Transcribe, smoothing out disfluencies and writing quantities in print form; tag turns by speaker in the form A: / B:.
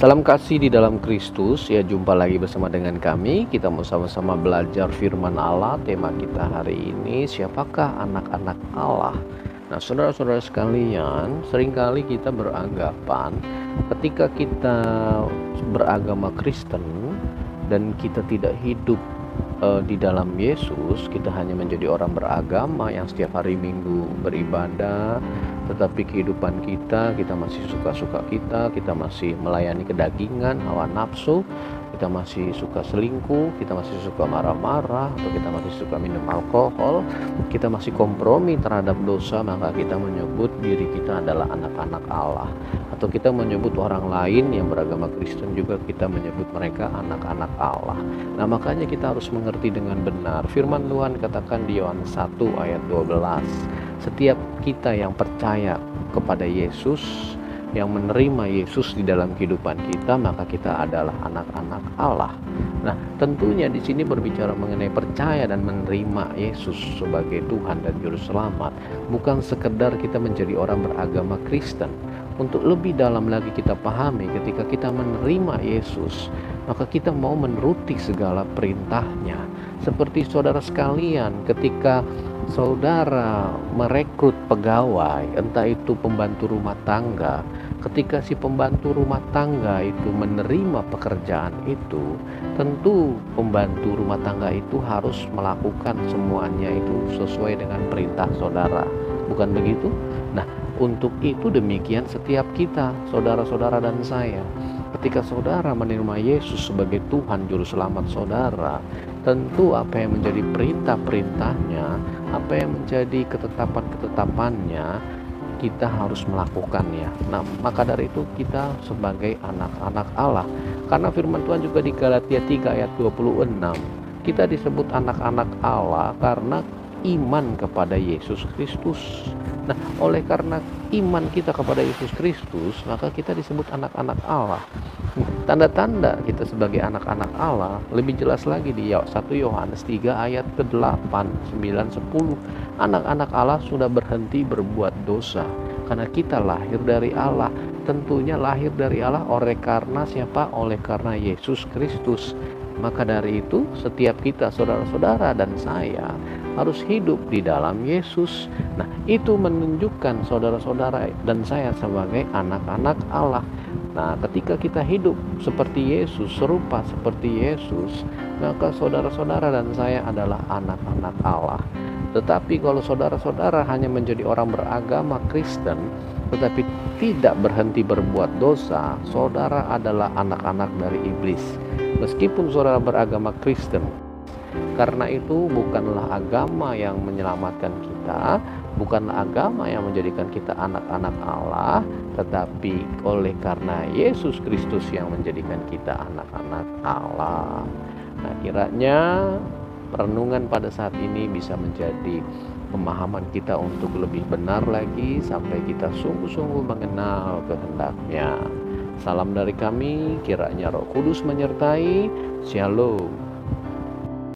A: Salam kasih di dalam Kristus. Ya, jumpa lagi bersama dengan kami. Kita mau sama-sama belajar firman Allah. Tema kita hari ini, siapakah anak-anak Allah? Nah, saudara-saudara sekalian, seringkali kita beranggapan ketika kita beragama Kristen dan kita tidak hidup di dalam Yesus, kita hanya menjadi orang beragama yang setiap hari Minggu beribadah, tetapi kehidupan kita masih suka-suka kita masih melayani kedagingan, hawa nafsu, kita masih suka selingkuh, kita masih suka marah-marah, atau kita masih suka minum alkohol, kita masih kompromi terhadap dosa, maka kita menyebut diri kita adalah anak-anak Allah. Atau kita menyebut orang lain yang beragama Kristen juga, kita menyebut mereka anak-anak Allah. Nah, makanya kita harus mengerti dengan benar. Firman Tuhan katakan di Yohanes 1 ayat 12, setiap kita yang percaya kepada Yesus, yang menerima Yesus di dalam kehidupan kita, maka kita adalah anak-anak Allah. Nah, tentunya di sini berbicara mengenai percaya dan menerima Yesus sebagai Tuhan dan Juru Selamat, bukan sekedar kita menjadi orang beragama Kristen. Untuk lebih dalam lagi kita pahami, ketika kita menerima Yesus, maka kita mau menuruti segala perintahnya. Seperti saudara sekalian, ketika saudara merekrut pegawai, entah itu pembantu rumah tangga, ketika si pembantu rumah tangga itu menerima pekerjaan itu, tentu pembantu rumah tangga itu harus melakukan semuanya itu sesuai dengan perintah saudara. Bukan begitu? Nah, untuk itu demikian setiap kita, saudara-saudara dan saya. Ketika saudara menerima Yesus sebagai Tuhan Juru Selamat saudara, tentu apa yang menjadi perintah-perintahnya, apa yang menjadi ketetapan-ketetapannya, kita harus melakukannya. Nah, maka dari itu kita sebagai anak-anak Allah. Karena firman Tuhan juga di Galatia 3 ayat 26, kita disebut anak-anak Allah karena iman kepada Yesus Kristus. Nah, oleh karena iman kita kepada Yesus Kristus, maka kita disebut anak-anak Allah. Tanda-tanda kita sebagai anak-anak Allah lebih jelas lagi di 1 Yohanes 3 ayat ke-8, 9, 10. Anak-anak Allah sudah berhenti berbuat dosa karena kita lahir dari Allah. Tentunya lahir dari Allah oleh karena siapa? Oleh karena Yesus Kristus. Maka dari itu setiap kita, saudara-saudara dan saya, harus hidup di dalam Yesus. Nah, itu menunjukkan saudara-saudara dan saya sebagai anak-anak Allah. Nah, ketika kita hidup seperti Yesus, serupa seperti Yesus, maka saudara-saudara dan saya adalah anak-anak Allah. Tetapi kalau saudara-saudara hanya menjadi orang beragama Kristen, tetapi tidak berhenti berbuat dosa, saudara adalah anak-anak dari iblis. Meskipun saudara beragama Kristen, karena itu bukanlah agama yang menyelamatkan kita, bukanlah agama yang menjadikan kita anak-anak Allah, tetapi oleh karena Yesus Kristus yang menjadikan kita anak-anak Allah. Nah, kiranya perenungan pada saat ini bisa menjadi pemahaman kita untuk lebih benar lagi, sampai kita sungguh-sungguh mengenal kehendak-Nya. Salam dari kami, kiranya Roh Kudus menyertai. Shalom.